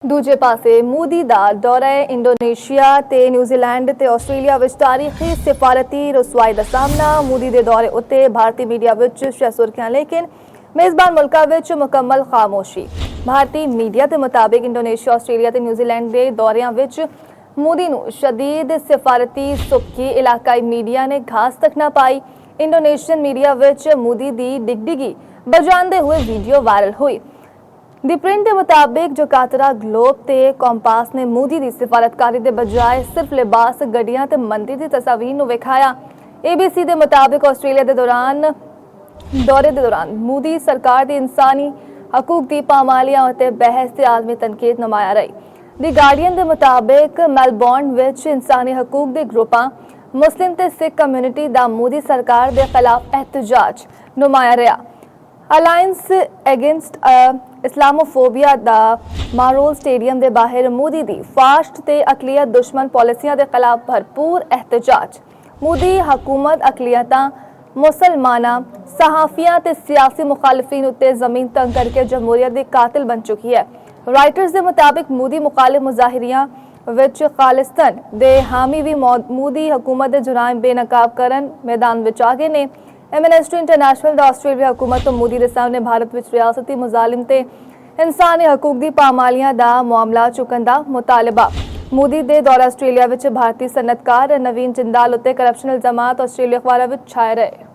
ਦੂਜੇ ਪਾਸੇ ਮੋਦੀ ਦਾ ਦੌਰਾ ਇੰਡੋਨੇਸ਼ੀਆ ਤੇ ਨਿਊਜ਼ੀਲੈਂਡ ਤੇ ਆਸਟ੍ਰੇਲੀਆ ਵਿੱਚ ਤਾਰੀਖੀ ਸਿਫਾਰਤੀ ਰਸਵਾਈ ਦਾ ਸਾਹਮਣਾ। ਮੋਦੀ ਦੇ ਦੌਰੇ ਉੱਤੇ ਭਾਰਤੀ ਮੀਡੀਆ ਵਿੱਚ ਸੁਰਖੀਆਂ, ਲੇਕਿਨ ਮੇਜ਼ਬਾਨ ਮੁਲਕਾਂ ਵਿੱਚ ਮੁਕੰਮਲ ਖਾਮੋਸ਼ੀ। ਭਾਰਤੀ ਮੀਡੀਆ ਦੇ ਮੁਤਾਬਿਕ ਇੰਡੋਨੇਸ਼ੀਆ, ਆਸਟ੍ਰੇਲੀਆ ਤੇ ਨਿਊਜ਼ੀਲੈਂਡ ਦੇ ਦੌਰਿਆਂ ਵਿੱਚ ਮੋਦੀ ਨੂੰ ਸ਼ਦੀਦ ਸਿਫਾਰਤੀ ਸੁੱਕੀ। ਇਲਾਕਾਈ ਮੀਡੀਆ ਨੇ ਖਾਸ ਤੱਕ ਨਾ ਪਾਈ। ਇੰਡੋਨੇਸ਼ੀਅਨ ਮੀਡੀਆ ਵਿੱਚ ਮੋਦੀ ਦੀ ਡਿਗਡਿਗੀ ਵਜਾਉਂਦੇ ਹੋਏ ਵੀਡੀਓ ਵਾਇਰਲ ਹੋਈ। दी प्रिंट के मुताबिक जकार्ता ग्लोब ते कंपास ने मोदी की सिफारतकारी के बजाय सिर्फ लिबास, गड्डियां ते मंदिर की तस्वीर नूं विखाया। ABC के मुताबिक आस्ट्रेलिया के दौरे के दौरान मोदी सरकार की इंसानी हकूक की पामालियां और बहस से आलमी तनकीद नुमाया रही। दी गार्डियन के मुताबिक मेलबोर्न विच इंसानी हकूक के ग्रुपां, मुस्लिम ते सिख कम्यूनिटी का मोदी सरकार के खिलाफ एहतजाज नुमाया रहा। अलायंस अगेंस्ट इस्लामोफोबिया दा मारोल स्टेडियम के बाहर मोदी की फास्ट ते अकलीत दुश्मन पॉलिसियां के खिलाफ भरपूर एहतजाज। मोदी हुकूमत अकलीतां, मुसलमाना, सहाफियां ते सियासी मुखालिफिन उत्ते जमीन तंग करके जमहूरियत की कातिल बन चुकी है। राइटर्स के मुताबिक मोदी मुखालिफ मुजाहिरियां विच खालिस्तान दे हामी भी मोदी हुकूमत के जुराइम बेनकाब करन मैदान विच आ गए ने। एमनेस्टी इंटरनेशनल दा आस्ट्रेलिया हुकूमत तो मोदी के सामने भारत विच रियासती मुजालिम ते इंसानी हकूक की पामालियां दा मामला चुकन दा मुतालबा। मोदी दे दौरा आस्ट्रेलिया विच भारतीय सनतकार नवीन जिंदाल उत्ते करप्शन इल्जामात आस्ट्रेलिया अखबारां विच छाए रहे।